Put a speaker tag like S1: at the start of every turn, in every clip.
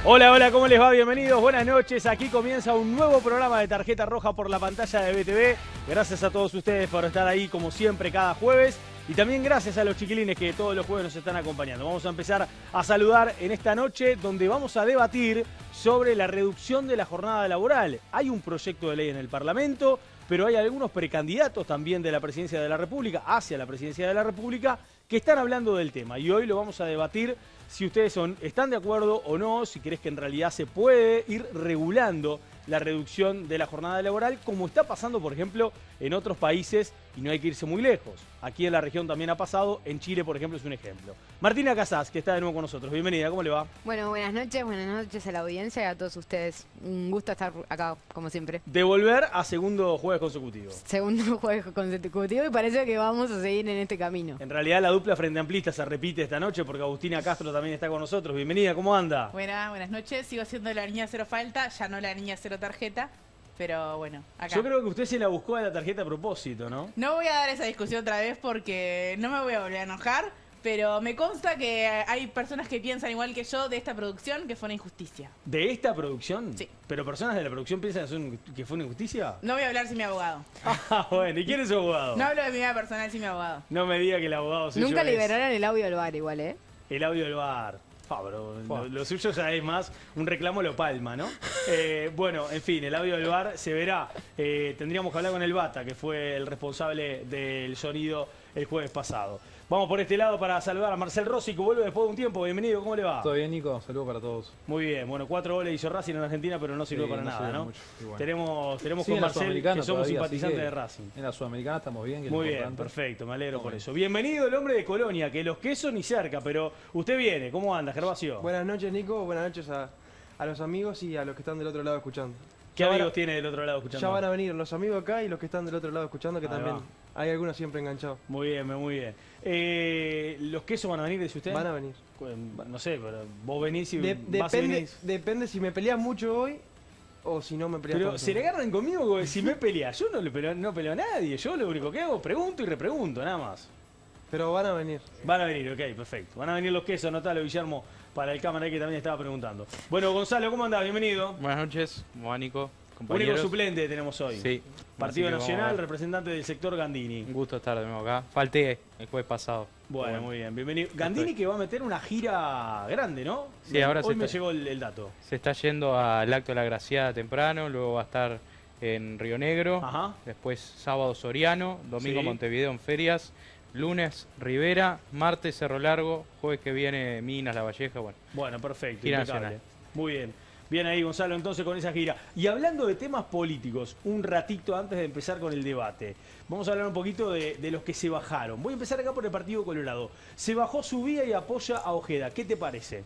S1: Hola, hola, ¿cómo les va? Bienvenidos, buenas noches. Aquí comienza un nuevo programa de Tarjeta Roja por la pantalla de BTV. Gracias a todos ustedes por estar ahí como siempre cada jueves. Y también gracias a los chiquilines que todos los jueves nos están acompañando. Vamos a empezar a saludar en esta noche donde vamos a debatir sobre la reducción de la jornada laboral. Hay un proyecto de ley en el Parlamento, pero hay algunos precandidatos también de la Presidencia de la República, hacia la Presidencia de la República, que están hablando del tema. Y hoy lo vamos a debatir si ustedes están de acuerdo o no, si crees que en realidad se puede ir regulando la reducción de la jornada laboral, como está pasando, por ejemplo, en otros países, y no hay que irse muy lejos. Aquí en la región también ha pasado, en Chile, por ejemplo, es un ejemplo. Martina Casás, que está de nuevo con nosotros. Bienvenida, ¿cómo le va?
S2: Bueno, buenas noches a la audiencia y a todos ustedes. Un gusto estar acá, como siempre.
S1: De volver a segundo jueves consecutivo.
S2: Segundo jueves consecutivo y parece que vamos a seguir en este camino.
S1: En realidad la dupla Frente Amplista se repite esta noche porque Agustina Castro también está con nosotros. Bienvenida, ¿cómo anda?
S3: Buenas noches, sigo siendo la niña cero falta, ya no la niña cero tarjeta, pero bueno, acá.
S1: Yo creo que usted se la buscó a la tarjeta a propósito, ¿no?
S3: No voy a dar esa discusión otra vez porque no me voy a volver a enojar, pero me consta que hay personas que piensan igual que yo de esta producción que fue una injusticia.
S1: ¿De esta producción?
S3: Sí.
S1: ¿Pero personas de la producción piensan que fue una injusticia?
S3: No voy a hablar sin mi abogado.
S1: Ah, bueno, ¿y quién es su abogado?
S3: No hablo de mi vida personal sin mi abogado.
S1: No me diga que el abogado suyo
S2: Nunca
S1: es
S2: liberaron el audio del bar igual, ¿eh?
S1: el audio del bar. Pero lo suyo ya es más un reclamo lo palma, ¿no? Bueno, en fin, el audio del bar se verá. Tendríamos que hablar con el Bata, que fue el responsable del sonido el jueves pasado. Vamos por este lado para saludar a Marcel Rossi, que vuelve después de un tiempo. Bienvenido, ¿cómo le va?
S4: Todo bien, Nico. Saludos para todos.
S1: Muy bien, bueno, 4 goles hizo Racing en Argentina, pero no sirvió para nada, ¿no?
S4: Mucho, bueno.
S1: Tenemos
S4: Sí,
S1: con
S4: en la
S1: Marcel,
S4: Sudamericana
S1: que somos
S4: todavía,
S1: simpatizantes
S4: así que
S1: de Racing.
S4: En la Sudamericana estamos bien. Que es
S1: Muy
S4: lo
S1: bien,
S4: importante.
S1: perfecto, me alegro por
S4: Muy
S1: eso. Bienvenido el hombre de Colonia, que los quesos ni cerca, pero usted viene. ¿Cómo anda, Gervasio?
S5: Buenas noches, Nico. Buenas noches a los amigos y a los que están del otro lado escuchando.
S1: ¿Qué amigos tiene del otro lado escuchando?
S5: Ya van a venir los amigos acá y los que están del otro lado escuchando, que
S1: Ahí
S5: también
S1: va.
S5: hay algunos siempre enganchados.
S1: Muy bien, muy bien. ¿Los quesos van a venir, dice usted?
S5: Van a venir.
S1: No sé, pero vos venís y vas y
S5: Depende,
S1: venís.
S5: depende si me peleas mucho hoy o si no me peleas
S1: Pero
S5: tanto.
S1: se le agarran conmigo como si me pelea. Yo no peleo a nadie. Yo lo único que hago, pregunto y repregunto, nada más.
S5: Pero van a venir.
S1: Van a venir, ok, perfecto. Van a venir los quesos, anotalo, Guillermo, para el cámara que también estaba preguntando. Bueno, Gonzalo, ¿cómo andás? Bienvenido.
S6: Buenas noches, ¿cómo va, Nico?
S1: Único
S6: Compañeros.
S1: suplente tenemos hoy.
S6: Sí.
S1: Partido
S6: Así que
S1: Nacional,
S6: vamos a ver.
S1: representante del sector Gandini.
S6: Un gusto estar de nuevo acá. Falté el jueves pasado.
S1: Bueno, muy bien, bienvenido. Gandini que va a meter una gira grande, ¿no?
S6: Sí, ahora
S1: hoy
S6: se
S1: me
S6: está-
S1: llegó el dato.
S6: Se está yendo al acto de la Graciada temprano, luego va a estar en Río Negro,
S1: Ajá.
S6: después sábado Soriano, domingo
S1: Sí.
S6: Montevideo en ferias, lunes Rivera, martes Cerro Largo, jueves que viene Minas, La Valleja, bueno.
S1: Bueno, perfecto,
S6: Gira
S1: impecable.
S6: nacional.
S1: Muy bien. Bien ahí, Gonzalo, entonces con esa gira. Y hablando de temas políticos, un ratito antes de empezar con el debate, vamos a hablar un poquito de los que se bajaron. Voy a empezar acá por el Partido Colorado. Se bajó Subía y apoya a Ojeda. ¿Qué te parece?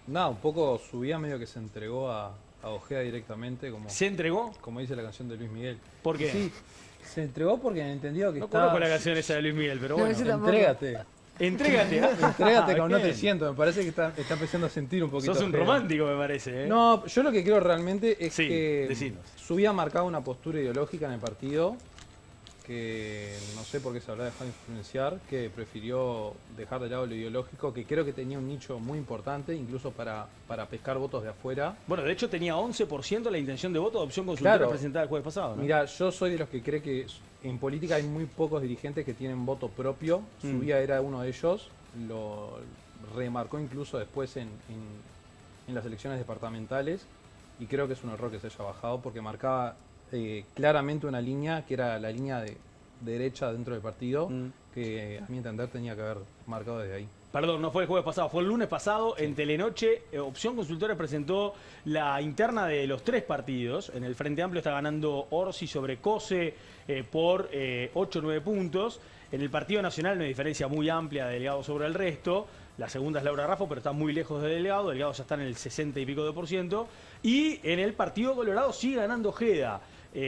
S4: Nada, un poco subía medio que se entregó a Ojeda directamente,
S1: ¿Se entregó?
S4: como dice la canción de Luis Miguel.
S1: ¿Por qué?
S4: Sí, se entregó porque entendió que
S1: No
S4: está...
S1: conozco la canción esa de Luis Miguel, pero
S2: No,
S1: bueno.
S2: yo tampoco.
S4: Entrégate.
S1: Entrégate. ¿Ah?
S4: Entrégate como no te
S1: Bien.
S4: siento. Me parece que está empezando a sentir un poquito.
S1: Sos un
S4: Ojeda.
S1: romántico, me parece. ¿eh?
S4: No, yo lo que creo realmente es
S1: Sí,
S4: que
S1: decinos.
S4: Subía marcado una postura ideológica en el partido que no sé por qué se habrá dejado influenciar, que prefirió dejar de lado lo ideológico, que creo que tenía un nicho muy importante, incluso para pescar votos de afuera.
S1: Bueno, de hecho tenía 11% la intención de voto de opción consultora
S4: Claro.
S1: presentada el jueves pasado, ¿no?
S4: Mira, yo soy de los que cree que en política hay muy pocos dirigentes que tienen voto propio. Subía era uno de ellos, lo remarcó incluso después en las elecciones departamentales y creo que es un error que se haya bajado porque marcaba claramente una línea que era la línea de derecha dentro del partido que a mi entender tenía que haber marcado desde ahí.
S1: Perdón, no fue el jueves pasado, fue el lunes pasado en Telenoche. Opción Consultora presentó la interna de los tres partidos. En el Frente Amplio está ganando Orsi sobre Cose por 8 o 9 puntos. En el Partido Nacional una diferencia muy amplia de Delgado sobre el resto. La segunda es Laura Raffo, pero está muy lejos de Delgado. Delgado ya está en el 60 y pico de %. Y en el Partido Colorado sigue ganando Ojeda,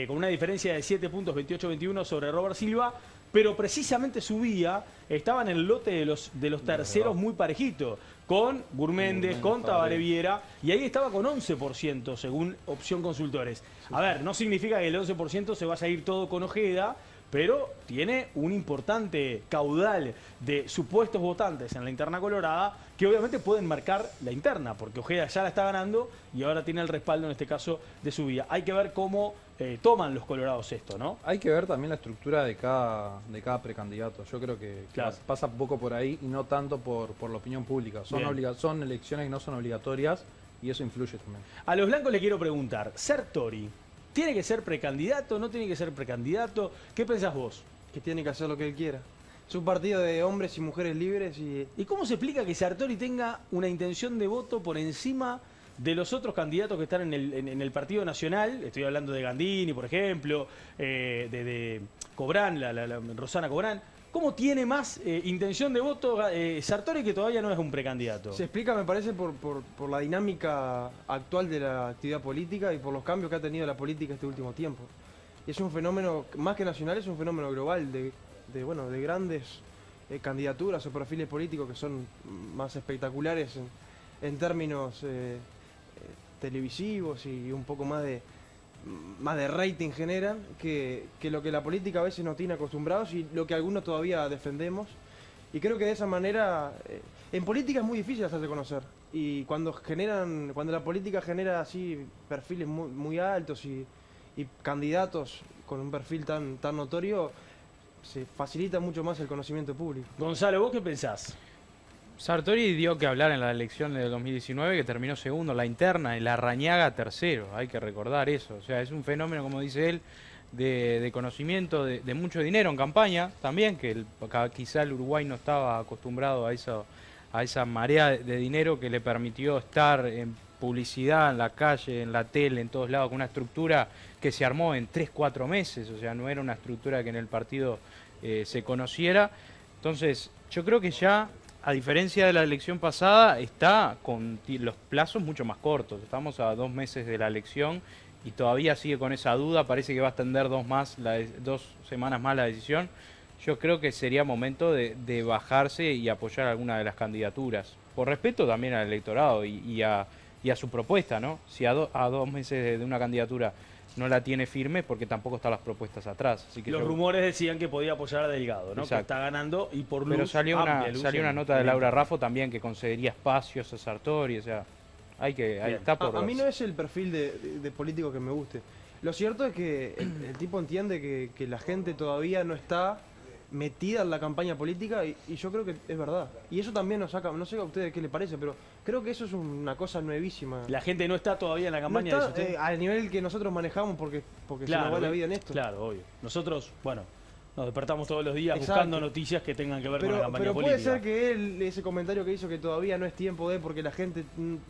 S1: con una diferencia de 7 puntos, 28-21 sobre Robert Silva. Pero precisamente Subía estaba en el lote de los terceros muy parejito, con Gurméndez, con Tabaré Viera, y ahí estaba con 11% según Opción Consultores. A ver, no significa que el 11% se vaya a ir todo con Ojeda, pero tiene un importante caudal de supuestos votantes en la interna colorada que obviamente pueden marcar la interna, porque Ojeda ya la está ganando y ahora tiene el respaldo, en este caso, de su vía. Hay que ver cómo toman los colorados esto, ¿no?
S4: Hay que ver también la estructura de cada precandidato. Yo creo que
S1: Claro.
S4: pasa un poco por ahí y no tanto por la opinión pública. Son elecciones que no son obligatorias y eso influye también.
S1: A los blancos le quiero preguntar, Sertori, ¿tiene que ser precandidato? ¿No tiene que ser precandidato? ¿Qué pensás vos?
S5: Que tiene que hacer lo que él quiera. Es un partido de hombres y mujeres libres y
S1: ¿Y cómo se explica que Sartori tenga una intención de voto por encima de los otros candidatos que están en el Partido Nacional? Estoy hablando de Gandini, por ejemplo, de Cobrán, Rosana Cobrán. ¿Cómo tiene más intención de voto Sartori, que todavía no es un precandidato?
S5: se explica, me parece, por la dinámica actual de la actividad política y por los cambios que ha tenido la política este último tiempo. Y es un fenómeno, más que nacional, es un fenómeno global de grandes candidaturas o perfiles políticos que son más espectaculares en términos televisivos y un poco más de rating generan que lo que la política a veces nos tiene acostumbrados y lo que algunos todavía defendemos. Y creo que de esa manera, en política es muy difícil hacerse conocer. Y cuando la política genera así perfiles muy altos y candidatos con un perfil tan notorio, se facilita mucho más el conocimiento público.
S1: Gonzalo, ¿vos qué pensás?
S6: Sartori dio que hablar en la elección de 2019, que terminó segundo, la interna, y Larrañaga tercero, hay que recordar eso. O sea, es un fenómeno, como dice él, de conocimiento, de mucho dinero en campaña también, que quizá el Uruguay no estaba acostumbrado a esa marea de dinero que le permitió estar en publicidad, en la calle, en la tele, en todos lados, con una estructura que se armó en 3-4 meses, o sea, no era una estructura que en el partido se conociera. Entonces, yo creo que ya, a diferencia de la elección pasada, está con los plazos mucho más cortos. Estamos a 2 meses de la elección y todavía sigue con esa duda, parece que va a extender 2 semanas más la decisión. Yo creo que sería momento de bajarse y apoyar alguna de las candidaturas, por respeto también al electorado y a su propuesta, ¿no? Si a 2 meses de una candidatura no la tiene firme, porque tampoco están las propuestas atrás. Así que
S1: Los rumores decían que podía apoyar a Delgado, ¿no?
S6: Exacto.
S1: Que está ganando y por luz.
S6: Pero salió
S1: amplia,
S6: una nota de Laura Raffo también que concedería espacios a Sartori, o sea, ahí está por
S5: A mí
S6: verse.
S5: no es el perfil de político que me guste. Lo cierto es que el tipo entiende que la gente todavía no está metida en la campaña política y yo creo que es verdad. Y eso también nos saca, no sé a ustedes qué les parece, pero creo que eso es una cosa nuevísima.
S1: La gente no está todavía en la
S5: No
S1: campaña,
S5: está,
S1: dice usted.
S5: al nivel que nosotros manejamos porque se nos va la vida en esto.
S1: Claro, obvio. Nosotros, bueno, nos despertamos todos los días
S5: Exacto.
S1: buscando noticias que tengan que ver con la campaña
S5: Pero
S1: política.
S5: puede ser que ese comentario que hizo que todavía no es tiempo de porque la gente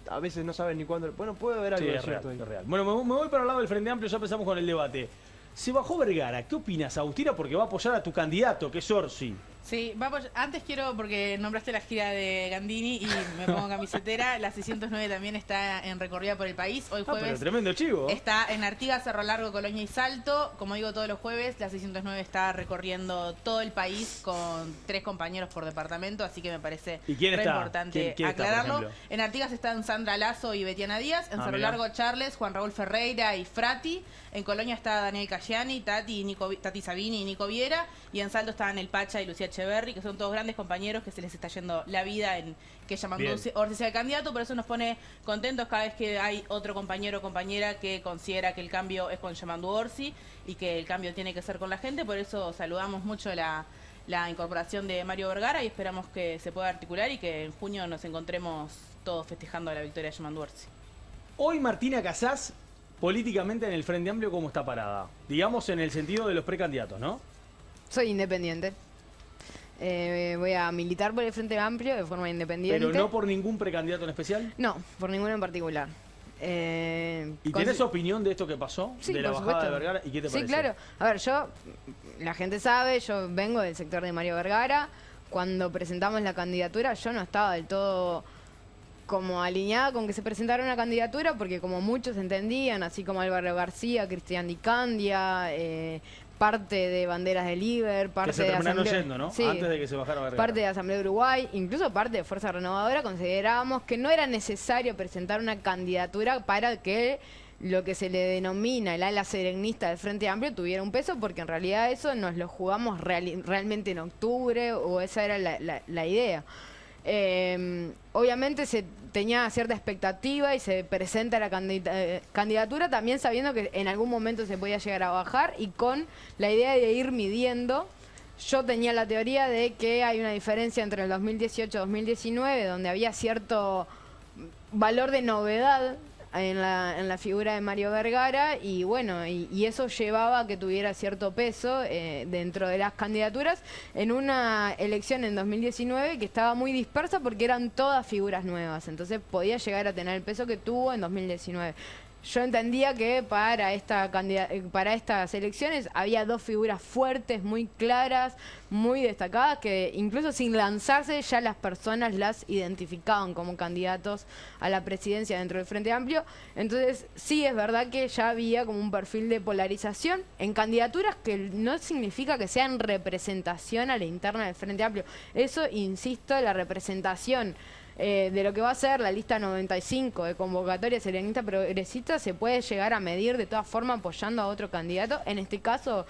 S5: a veces no sabe ni cuándo. Bueno, puede haber algo
S1: Sí,
S5: de
S1: es real,
S5: cierto ahí.
S1: es real. Bueno, me voy para el lado del Frente Amplio, ya empezamos con el debate. Se bajó Vergara, ¿qué opinas, Agustina? Porque va a apoyar a tu candidato, que es Orsi.
S3: Sí, antes quiero, porque nombraste la gira de Gandini y me pongo camisetera, la 609 también está en recorrida por el país. Hoy
S1: Pero
S3: jueves
S1: tremendo chivo.
S3: está en Artigas, Cerro Largo, Colonia y Salto. Como digo todos los jueves, la 609 está recorriendo todo el país con 3 compañeros por departamento, así que me parece
S1: ¿Y quién está?
S3: importante
S1: ¿Quién está, por
S3: aclararlo.
S1: ejemplo?
S3: En Artigas están Sandra Lazo y Betiana Díaz, en Cerro
S1: mirá.
S3: Largo Charles, Juan Raúl Ferreira y Frati, en Colonia está Daniel Cayani, Tati Sabini y Nico Viera, y en Salto están El Pacha y Lucía Echeverri, que son todos grandes compañeros que se les está yendo la vida en que Yamandu
S1: Bien.
S3: Orsi sea el candidato, por eso nos pone contentos cada vez que hay otro compañero o compañera que considera que el cambio es con Yamandu Orsi y que el cambio tiene que ser con la gente, por eso saludamos mucho la incorporación de Mario Vergara y esperamos que se pueda articular y que en junio nos encontremos todos festejando la victoria de Yamandu Orsi.
S1: Hoy Martina Casás, políticamente en el Frente Amplio, ¿cómo está parada? Digamos en el sentido de los precandidatos, ¿no?
S2: Soy independiente. Voy a militar por el Frente Amplio de forma independiente.
S1: Pero no por ningún precandidato en especial.
S2: No, por ninguno en particular.
S1: ¿Y tenés opinión de esto que pasó?
S2: Sí,
S1: de la
S2: por
S1: bajada
S2: supuesto.
S1: de Vergara. ¿Y qué te parece?
S2: Sí, claro. A ver, la gente sabe, yo vengo del sector de Mario Vergara. Cuando presentamos la candidatura, yo no estaba del todo como alineada con que se presentara una candidatura, porque como muchos entendían, así como Álvaro García, Cristian Di Candia, parte de Banderas del Iber, parte
S1: Que se
S2: de
S1: terminaron
S2: Asamblea,
S1: yendo, ¿no?
S2: Sí,
S1: Antes de que se bajara Vergara.
S2: parte de Asamblea de Uruguay, incluso parte de Fuerza Renovadora, considerábamos que no era necesario presentar una candidatura para que lo que se le denomina el ala serenista del Frente Amplio tuviera un peso, porque en realidad eso nos lo jugamos realmente en octubre, o esa era la idea. Obviamente se tenía cierta expectativa y se presenta la candidatura también sabiendo que en algún momento se podía llegar a bajar y con la idea de ir midiendo. Yo tenía la teoría de que hay una diferencia entre el 2018 y 2019 donde había cierto valor de novedad en la figura de Mario Vergara, y bueno, y eso llevaba a que tuviera cierto peso dentro de las candidaturas en una elección en 2019 que estaba muy dispersa porque eran todas figuras nuevas, entonces podía llegar a tener el peso que tuvo en 2019. Yo entendía que para estas elecciones había dos figuras fuertes, muy claras, muy destacadas, que incluso sin lanzarse ya las personas las identificaban como candidatos a la presidencia dentro del Frente Amplio. Entonces sí es verdad que ya había como un perfil de polarización en candidaturas que no significa que sean representación a la interna del Frente Amplio. Eso, insisto, la representación de lo que va a ser la lista 95 de convocatoria serenista progresista se puede llegar a medir de todas formas apoyando a otro candidato, en este caso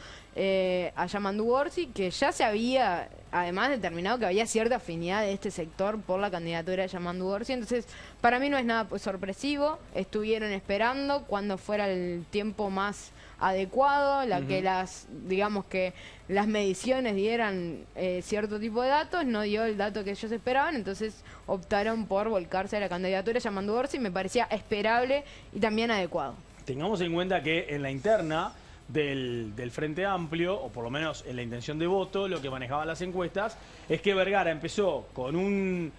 S2: a Yamandu Orsi, que ya se había además determinado que había cierta afinidad de este sector por la candidatura de Yamandu Orsi. Entonces para mí no es nada sorpresivo, estuvieron esperando cuando fuera el tiempo más adecuado, que digamos que las mediciones dieran cierto tipo de datos, no dio el dato que ellos esperaban, entonces optaron por volcarse a la candidatura de Yamandu Orsi, y me parecía esperable y también adecuado.
S1: Tengamos en cuenta que en la interna del Frente Amplio, o por lo menos en la intención de voto, lo que manejaban las encuestas es que Vergara empezó con un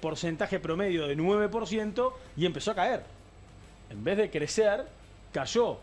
S1: porcentaje promedio de 9% y empezó a caer. En vez de crecer, cayó.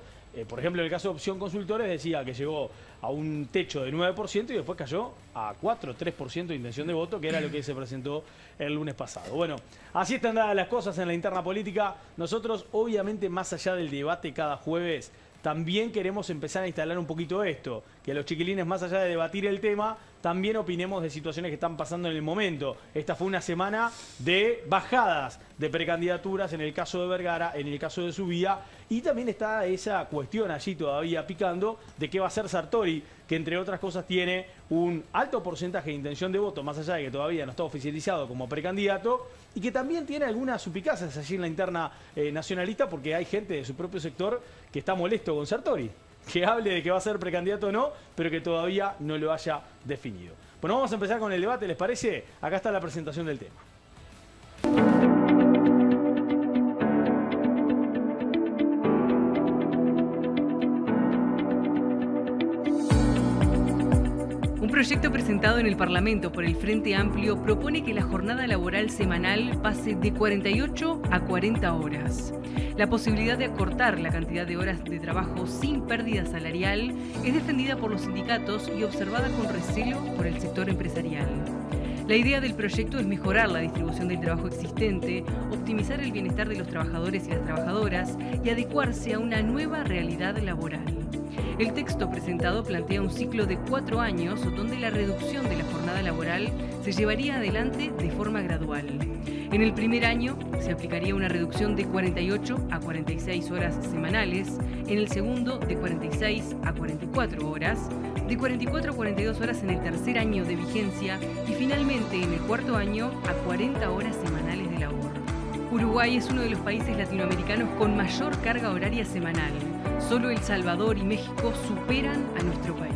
S1: Por ejemplo, en el caso de Opción Consultores decía que llegó a un techo de 9% y después cayó a 4-3% de intención de voto, que era lo que se presentó el lunes pasado. Bueno, así están dadas las cosas en la interna política. Nosotros, obviamente, más allá del debate cada jueves, también queremos empezar a instalar un poquito esto, que los chiquilines, más allá de debatir el tema, también opinemos de situaciones que están pasando en el momento. Esta fue una semana de bajadas de precandidaturas en el caso de Vergara, en el caso de Subía, y también está esa cuestión allí todavía picando de qué va a hacer Sartori, que entre otras cosas tiene un alto porcentaje de intención de voto, más allá de que todavía no está oficializado como precandidato, y que también tiene algunas suspicacias allí en la interna nacionalista, porque hay gente de su propio sector que está molesto con Sartori, que hable de que va a ser precandidato o no, pero que todavía no lo haya definido. Bueno, vamos a empezar con el debate, ¿les parece? Acá está la presentación del tema.
S7: Un proyecto presentado en el Parlamento por el Frente Amplio propone que la jornada laboral semanal pase de 48 a 40 horas. La posibilidad de acortar la cantidad de horas de trabajo sin pérdida salarial es defendida por los sindicatos y observada con recelo por el sector empresarial. La idea del proyecto es mejorar la distribución del trabajo existente, optimizar el bienestar de los trabajadores y las trabajadoras y adecuarse a una nueva realidad laboral. El texto presentado plantea un ciclo de 4 años donde la reducción de la jornada laboral se llevaría adelante de forma gradual. En el primer año se aplicaría una reducción de 48 a 46 horas semanales, en el segundo de 46 a 44 horas, de 44 a 42 horas en el tercer año de vigencia y finalmente en el cuarto año a 40 horas semanales de labor. Uruguay es uno de los países latinoamericanos con mayor carga horaria semanal. Solo El Salvador y México superan a nuestro país.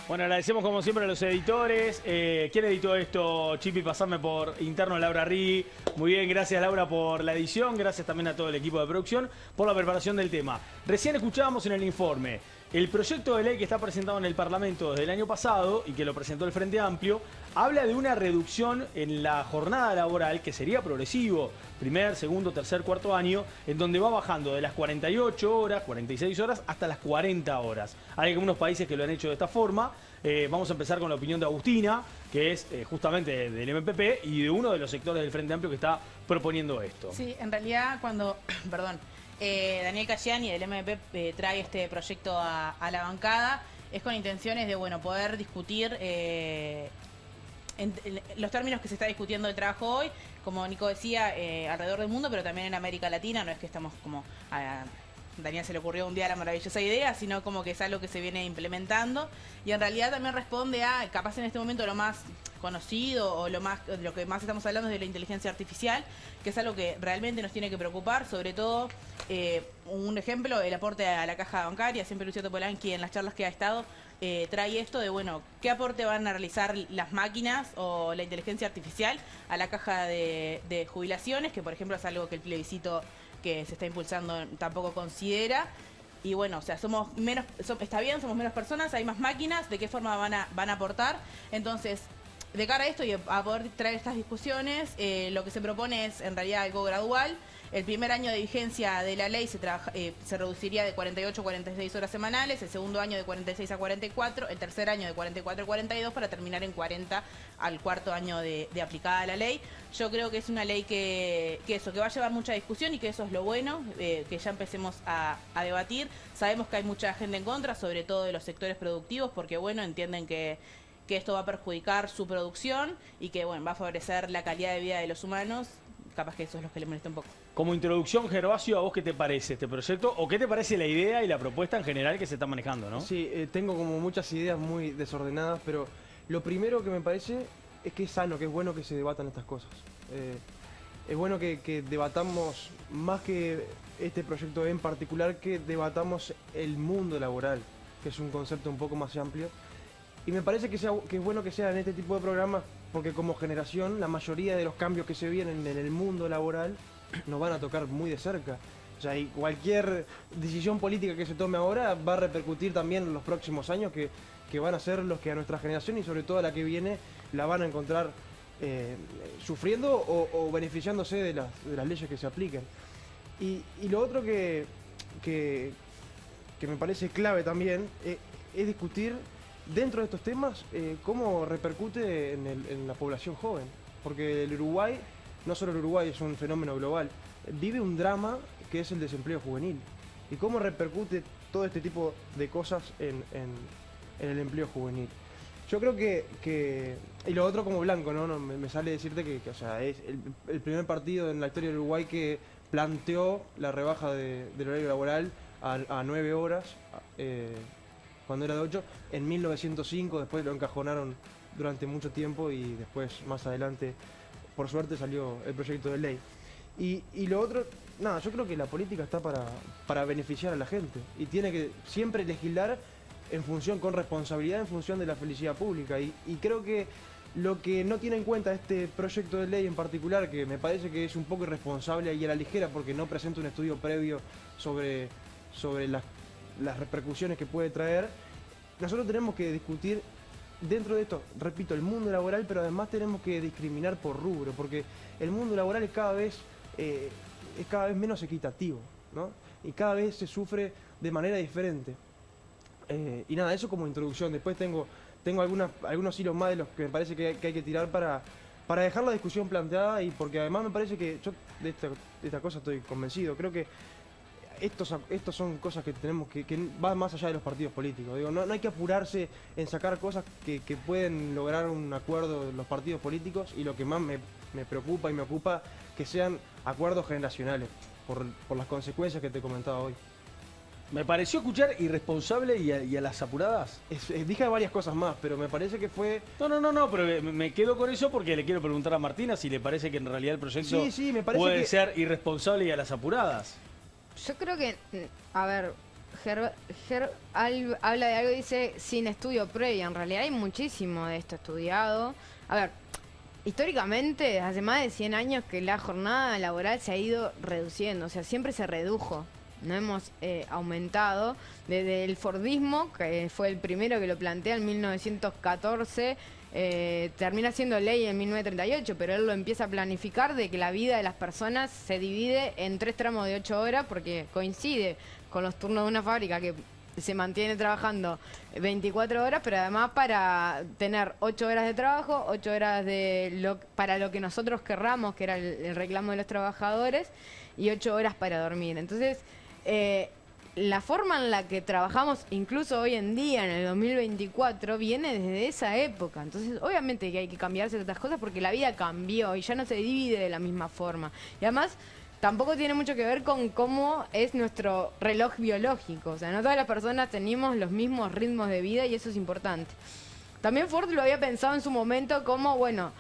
S1: Bueno, agradecemos como siempre a los editores. ¿Quién editó esto? Chipi, pasarme por interno, Laura Rigui. Muy bien, gracias Laura por la edición. Gracias también a todo el equipo de producción por la preparación del tema. Recién escuchábamos en el informe el proyecto de ley que está presentado en el Parlamento desde el año pasado y que lo presentó el Frente Amplio. Habla de una reducción en la jornada laboral que sería progresivo, primer, segundo, tercer, cuarto año, en donde va bajando de las 48 horas, 46 horas, hasta las 40 horas. Hay algunos países que lo han hecho de esta forma. Vamos a empezar con la opinión de Agustina, que es justamente del MPP y de uno de los sectores del Frente Amplio que está proponiendo esto.
S3: Sí, en realidad cuando, Daniel Cayani del MPP trae este proyecto a la bancada, es con intenciones de poder discutir en los términos que se está discutiendo el trabajo hoy, como Nico decía, alrededor del mundo, pero también en América Latina. No es que estamos como a Daniel se le ocurrió un día la maravillosa idea, sino como que es algo que se viene implementando, y en realidad también responde a, capaz en este momento lo más conocido o lo que más estamos hablando es de la inteligencia artificial, que es algo que realmente nos tiene que preocupar, sobre todo un ejemplo, el aporte a la caja bancaria. Siempre Lucio Topolanqui en las charlas que ha estado trae esto de, bueno, ¿qué aporte van a realizar las máquinas o la inteligencia artificial a la caja de jubilaciones? Que por ejemplo es algo que el plebiscito que se está impulsando tampoco considera. Y bueno, o sea, somos menos, está bien, somos menos personas, hay más máquinas, ¿de qué forma van a aportar? Entonces, de cara a esto y a poder traer estas discusiones, lo que se propone es en realidad algo gradual. El primer año de vigencia de la ley se reduciría de 48 a 46 horas semanales, el segundo año de 46 a 44, el tercer año de 44 a 42, para terminar en 40 al cuarto año de aplicada la ley. Yo creo que es una ley que va a llevar mucha discusión, y que eso es lo bueno, que ya empecemos a debatir. Sabemos que hay mucha gente en contra, sobre todo de los sectores productivos, porque bueno, entienden que esto va a perjudicar su producción y que bueno, va a favorecer la calidad de vida de los humanos. Capaz que eso es lo que le molesta un poco.
S1: Como introducción, Gervasio, ¿a vos qué te parece este proyecto? ¿O qué te parece la idea y la propuesta en general que se está manejando, no?
S5: Sí, tengo como muchas ideas muy desordenadas, pero lo primero que me parece es que es sano, que es bueno que se debatan estas cosas. Es bueno que debatamos, más que este proyecto en particular, que debatamos el mundo laboral, que es un concepto un poco más amplio. Y me parece que es bueno que sea en este tipo de programas, porque como generación la mayoría de los cambios que se vienen en el mundo laboral nos van a tocar muy de cerca. O sea, y cualquier decisión política que se tome ahora va a repercutir también en los próximos años, que van a ser los que a nuestra generación y sobre todo a la que viene la van a encontrar sufriendo o beneficiándose de las leyes que se apliquen. Y lo otro que me parece clave también es discutir dentro de estos temas cómo repercute en la población joven. Porque el Uruguay, no solo el Uruguay, es un fenómeno global, vive un drama que es el desempleo juvenil. Y cómo repercute todo este tipo de cosas en el empleo juvenil. Yo creo que y lo otro como blanco, ¿no? Me sale decirte que o sea, es el primer partido en la historia del Uruguay que planteó la rebaja del horario laboral a 9 horas, cuando era de 8, en 1905, después lo encajonaron durante mucho tiempo y después, más adelante, por suerte salió el proyecto de ley. Y lo otro, nada, yo creo que la política está para beneficiar a la gente y tiene que siempre legislar en función, con responsabilidad, en función de la felicidad pública. Y creo que lo que no tiene en cuenta este proyecto de ley en particular, que me parece que es un poco irresponsable y a la ligera porque no presenta un estudio previo sobre las repercusiones que puede traer, nosotros tenemos que discutir dentro de esto, repito, el mundo laboral, pero además tenemos que discriminar por rubro, porque el mundo laboral es cada vez menos equitativo, ¿no? Y cada vez se sufre de manera diferente. Y nada, eso como introducción. Después tengo algunos hilos más de los que me parece que hay que tirar para dejar la discusión planteada, y porque además me parece que yo de esta cosa estoy convencido. Creo que estos son cosas que tenemos que van más allá de los partidos políticos. Digo, no hay que apurarse en sacar cosas que pueden lograr un acuerdo de los partidos políticos, y lo que más me preocupa y me ocupa, que sean acuerdos generacionales, por las consecuencias que te comentaba hoy.
S1: Me pareció escuchar irresponsable y a las apuradas.
S5: Dije varias cosas más, pero me parece que fue...
S1: No, pero me quedo con eso porque le quiero preguntar a Martina si le parece que en realidad el proyecto
S5: me parece
S1: puede ser irresponsable y a las apuradas.
S2: Yo creo que, a ver, habla de algo y dice sin estudio previo. En realidad hay muchísimo de esto estudiado. A ver, históricamente, hace más de 100 años que la jornada laboral se ha ido reduciendo. O sea, siempre se redujo. No hemos aumentado. Desde el Fordismo, que fue el primero que lo plantea en 1914, termina siendo ley en 1938, pero él lo empieza a planificar de que la vida de las personas se divide en 3 tramos de 8 horas, porque coincide con los turnos de una fábrica que se mantiene trabajando 24 horas, pero además para tener 8 horas de trabajo, 8 horas para lo que nosotros querramos, que era el reclamo de los trabajadores, y 8 horas para dormir. Entonces, la forma en la que trabajamos, incluso hoy en día, en el 2024, viene desde esa época. Entonces, obviamente que hay que cambiar ciertas cosas porque la vida cambió y ya no se divide de la misma forma. Y además, tampoco tiene mucho que ver con cómo es nuestro reloj biológico. O sea, no todas las personas tenemos los mismos ritmos de vida y eso es importante. También Ford lo había pensado en su momento como, bueno,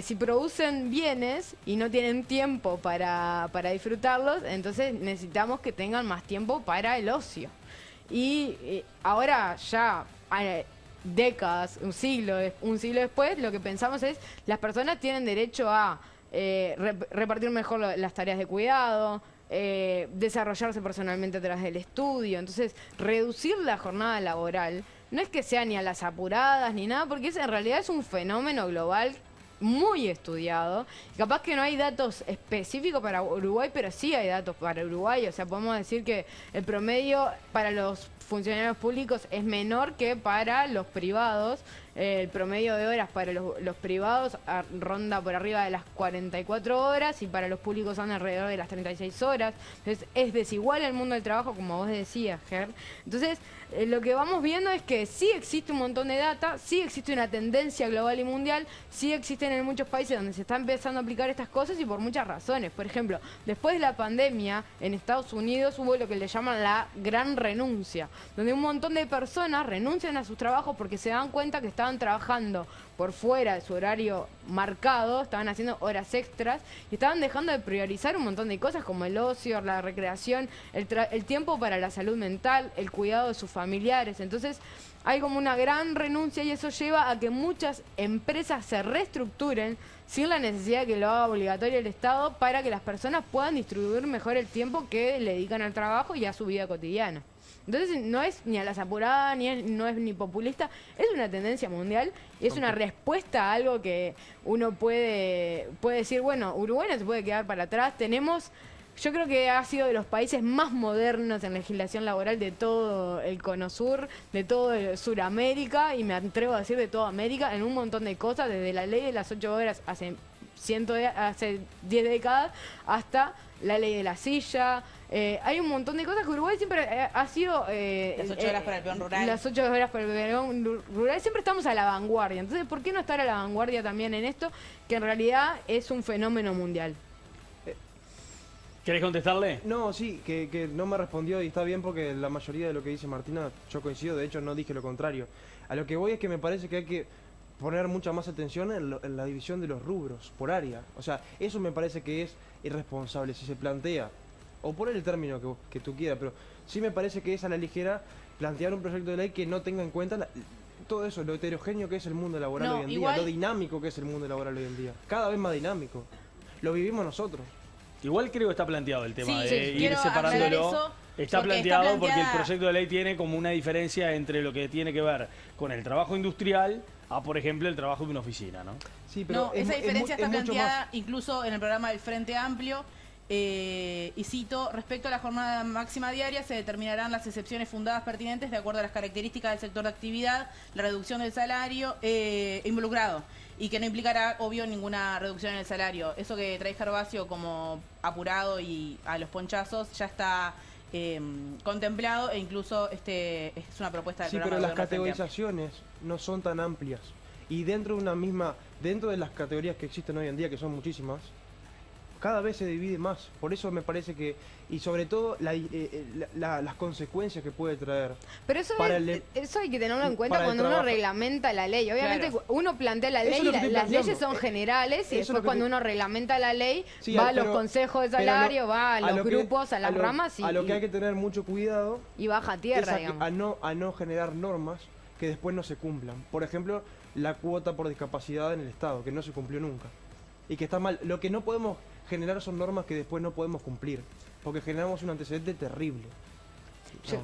S2: si producen bienes y no tienen tiempo para disfrutarlos, entonces necesitamos que tengan más tiempo para el ocio. Y ahora ya, décadas, un siglo después, lo que pensamos es, las personas tienen derecho a repartir mejor las tareas de cuidado, desarrollarse personalmente a través del estudio. Entonces, reducir la jornada laboral no es que sea ni a las apuradas ni nada, porque en realidad es un fenómeno global muy estudiado. Capaz que no hay datos específicos para Uruguay, pero sí hay datos para Uruguay. O sea, podemos decir que el promedio para los funcionarios públicos es menor que para los privados. El promedio de horas para los privados ronda por arriba de las 44 horas y para los públicos son alrededor de las 36 horas. Entonces es desigual el mundo del trabajo, como vos decías, Ger. Entonces lo que vamos viendo es que sí existe un montón de data, sí existe una tendencia global y mundial, sí existen en muchos países donde se está empezando a aplicar estas cosas y por muchas razones. Por ejemplo, después de la pandemia en Estados Unidos hubo lo que le llaman la gran renuncia, donde un montón de personas renuncian a sus trabajos porque se dan cuenta que estaban trabajando por fuera de su horario marcado, estaban haciendo horas extras y estaban dejando de priorizar un montón de cosas como el ocio, la recreación, el tiempo para la salud mental, el cuidado de sus familiares. Entonces hay como una gran renuncia y eso lleva a que muchas empresas se reestructuren sin la necesidad de que lo haga obligatorio el Estado para que las personas puedan distribuir mejor el tiempo que le dedican al trabajo y a su vida cotidiana. Entonces no es ni a las apuradas, no es ni populista, es una tendencia mundial y es una respuesta a algo que uno puede decir, bueno, Uruguay no se puede quedar para atrás, yo creo que ha sido de los países más modernos en legislación laboral de todo el Cono Sur, de todo Suramérica y me atrevo a decir de toda América en un montón de cosas, desde la ley de las 8 horas hace 10 décadas hasta la ley de la silla. Hay un montón de cosas que Uruguay siempre ha sido...
S3: las 8 horas para el peón rural.
S2: Las 8 horas para el peón rural. Siempre estamos a la vanguardia. Entonces, ¿por qué no estar a la vanguardia también en esto? Que en realidad es un fenómeno mundial.
S1: ¿Querés contestarle?
S5: No, sí, que no me respondió y está bien porque la mayoría de lo que dice Martina yo coincido, de hecho no dije lo contrario. A lo que voy es que me parece que hay que poner mucha más atención en la división de los rubros por área. O sea, eso me parece que es irresponsable si se plantea, o por el término que tú quieras, pero sí me parece que es a la ligera plantear un proyecto de ley que no tenga en cuenta todo eso, lo heterogéneo que es el mundo laboral hoy en día, lo dinámico que es el mundo laboral hoy en día, cada vez más dinámico. Lo vivimos nosotros.
S1: Igual creo que está planteado el tema de ir
S3: quiero
S1: separándolo.
S3: eso,
S1: Está planteado porque el proyecto de ley tiene como una diferencia entre lo que tiene que ver con el trabajo industrial a, por ejemplo, el trabajo de una oficina, ¿no?
S5: Sí, pero
S3: no, esa diferencia está planteada incluso en el programa del Frente Amplio. Y cito, respecto a la jornada máxima diaria se determinarán las excepciones fundadas pertinentes de acuerdo a las características del sector de actividad, la reducción del salario involucrado y que no implicará, obvio, ninguna reducción en el salario. Eso que trae Gervasio como apurado y a los ponchazos ya está contemplado e incluso es una propuesta del programa.
S5: Sí, pero las categorizaciones no son tan amplias y dentro de las categorías que existen hoy en día, que son muchísimas, cada vez se divide más. Por eso me parece que, y sobre todo las consecuencias que puede traer.
S2: Pero eso hay que tenerlo en cuenta cuando uno reglamenta la ley. Obviamente uno plantea la ley y las leyes son generales y después cuando uno reglamenta la ley va a los consejos de salario, va a los grupos, a las ramas
S5: a lo que hay que tener mucho cuidado
S2: y baja tierra, digamos.
S5: A no generar normas que después no se cumplan. Por ejemplo, la cuota por discapacidad en el Estado, que no se cumplió nunca. Y que está mal. Lo que no podemos generar son normas que después no podemos cumplir, porque generamos un antecedente terrible.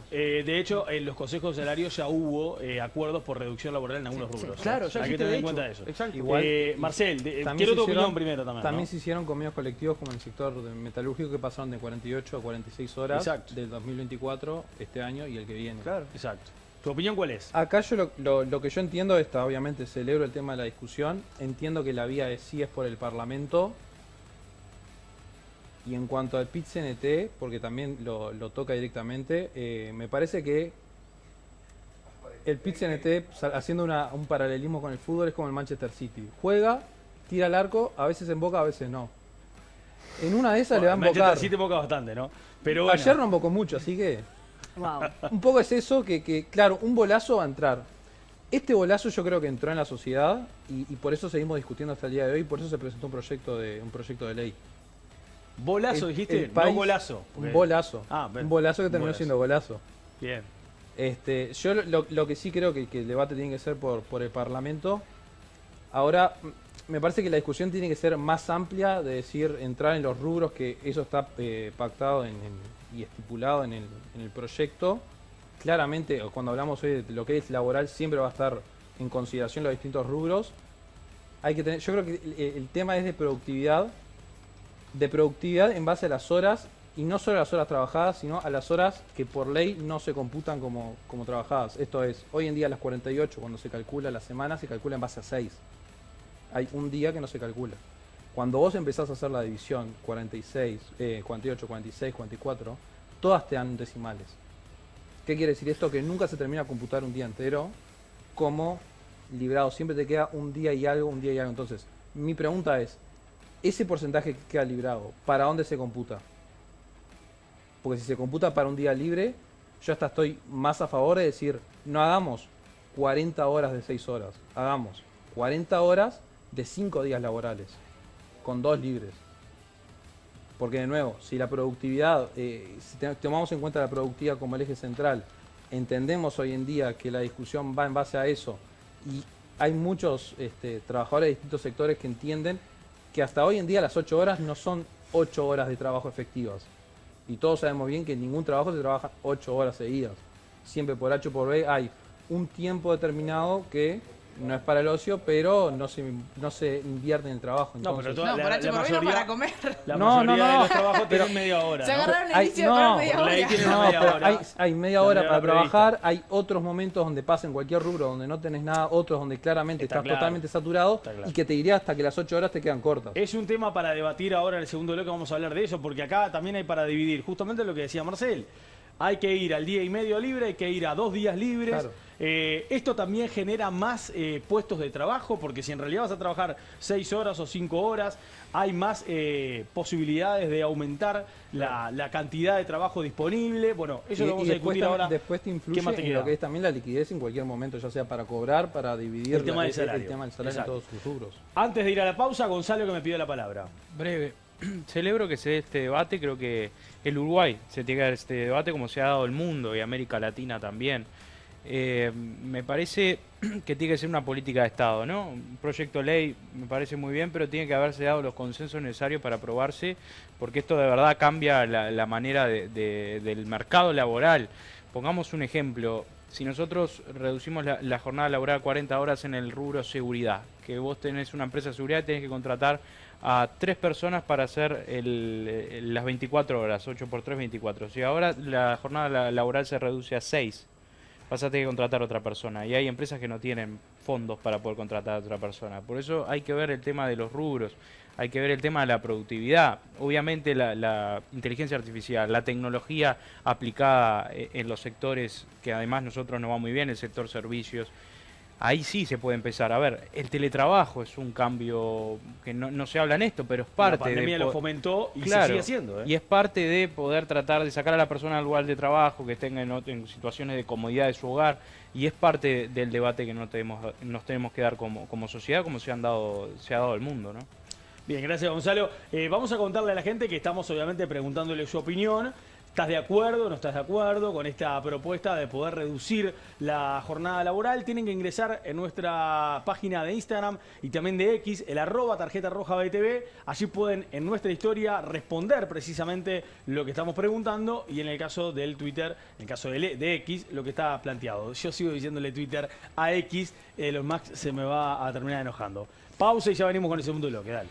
S1: De hecho, en los consejos de salario ya hubo acuerdos por reducción laboral en algunos rubros.
S5: Claro, ya
S1: hay que tener en cuenta eso.
S5: Exacto.
S1: Igual, Marcel, quiero tu opinión primero también.
S4: También se hicieron convenios colectivos como en el sector metalúrgico que pasaron de 48 a 46 horas del 2024, este año y el que viene.
S5: Claro.
S1: Exacto. ¿Tu opinión cuál es?
S4: Acá yo lo que yo entiendo obviamente celebro el tema de la discusión, entiendo que la vía sí es por el Parlamento Y en cuanto al PIT-CNT, porque también lo toca directamente, me parece que el PIT-CNT, haciendo un paralelismo con el fútbol, es como el Manchester City. Juega, tira al arco, a veces emboca, a veces no. En una de esas le va a embocar.
S1: Manchester City emboca bastante, ¿no? Pero bueno.
S4: Ayer no embocó mucho, así que...
S2: Wow.
S4: Un poco es eso, claro, un bolazo va a entrar. Este bolazo yo creo que entró en la sociedad y por eso seguimos discutiendo hasta el día de hoy, por eso se presentó un proyecto de ley.
S1: ¿Bolazo dijiste?
S4: El país,
S1: no golazo.
S4: Un bolazo.
S1: Bien.
S4: Un bolazo que terminó siendo golazo.
S1: Bien.
S4: Yo lo que sí creo que el debate tiene que ser por el Parlamento. Ahora, me parece que la discusión tiene que ser más amplia, de decir, entrar en los rubros que eso está pactado y estipulado en el proyecto. Claramente, cuando hablamos hoy de lo que es laboral, siempre va a estar en consideración los distintos rubros. Yo creo que el tema es de productividad en base a las horas, y no solo a las horas trabajadas, sino a las horas que por ley no se computan como trabajadas. Esto es, hoy en día las 48, cuando se calcula la semana, se calcula en base a 6. Hay un día que no se calcula. Cuando vos empezás a hacer la división 48, 46, 44, todas te dan decimales. ¿Qué quiere decir esto? Que nunca se termina de computar un día entero como librado. Siempre te queda un día y algo, un día y algo. Entonces, mi pregunta es, ese porcentaje que queda librado, ¿para dónde se computa? Porque si se computa para un día libre, yo hasta estoy más a favor de decir, no hagamos 40 horas de 6 horas, hagamos 40 horas de 5 días laborales, con 2 libres. Porque de nuevo, si la productividad, si tomamos en cuenta la productividad como el eje central, entendemos hoy en día que la discusión va en base a eso, y hay muchos trabajadores de distintos sectores que entienden que hasta hoy en día las 8 horas no son 8 horas de trabajo efectivas. Y todos sabemos bien que en ningún trabajo se trabaja 8 horas seguidas. Siempre por H o por B hay un tiempo determinado que no es para el ocio, pero no se invierte en el trabajo. Entonces,
S3: por H por B no para comer.
S1: La mayoría de los trabajos tienen media hora.
S3: Se agarraron el
S4: hay,
S3: inicio de media hora.
S4: Hay media hora para trabajar, hay otros momentos donde pasa en cualquier rubro donde no tenés nada, otros donde claramente estás totalmente saturado y que te diría hasta que las 8 horas te quedan cortas.
S1: Es un tema para debatir ahora en el segundo bloque, vamos a hablar de eso, porque acá también hay para dividir, justamente lo que decía Marcel. Hay que ir al día y medio libre, hay que ir a 2 días libres.
S4: Claro.
S1: Esto también genera más puestos de trabajo, porque si en realidad vas a trabajar 6 horas o 5 horas, hay más posibilidades de aumentar la cantidad de trabajo disponible. Bueno, eso lo vamos a discutir ahora.
S4: Después te influye en lo que es también la liquidez en cualquier momento, ya sea para cobrar, para dividir
S1: el tema del salario
S4: en todos sus rubros.
S1: Antes de ir a la pausa, Gonzalo que me pidió la palabra.
S6: Breve. Celebro que se dé este debate, creo que el Uruguay se tiene que dar este debate como se ha dado el mundo y América Latina también. Me parece que tiene que ser una política de Estado, ¿no? Un proyecto de ley me parece muy bien, pero tiene que haberse dado los consensos necesarios para aprobarse, porque esto de verdad cambia la manera del mercado laboral. Pongamos un ejemplo. Si nosotros reducimos la jornada laboral a 40 horas en el rubro seguridad, que vos tenés una empresa de seguridad y tenés que contratar a 3 personas para hacer las 24 horas, 8 por 3, 24. Si ahora la jornada laboral se reduce a 6, vas a tener que contratar a otra persona. Y hay empresas que no tienen fondos para poder contratar a otra persona. Por eso hay que ver el tema de los rubros, hay que ver el tema de la productividad. Obviamente la inteligencia artificial, la tecnología aplicada en los sectores que además nosotros nos va muy bien, el sector servicios. Ahí sí se puede empezar. A ver, el teletrabajo es un cambio que no se habla en esto, pero es parte de...
S1: La pandemia lo fomentó y
S6: claro,
S1: se sigue haciendo.
S6: Y es parte de poder tratar de sacar a la persona al lugar de trabajo, que tenga en situaciones de comodidad de su hogar, y es parte del debate que nos tenemos que dar como sociedad, como se ha dado el mundo, ¿no?
S1: Bien, gracias Gonzalo. Vamos a contarle a la gente que estamos obviamente preguntándole su opinión. ¿Estás de acuerdo o no estás de acuerdo con esta propuesta de poder reducir la jornada laboral? Tienen que ingresar en nuestra página de Instagram y también de X, el @tarjetarrojabtv. Allí pueden en nuestra historia responder precisamente lo que estamos preguntando y en el caso del Twitter, en el caso de X, lo que está planteado. Yo sigo diciéndole Twitter a X, los Max se me va a terminar enojando. Pausa y ya venimos con el segundo bloque, dale.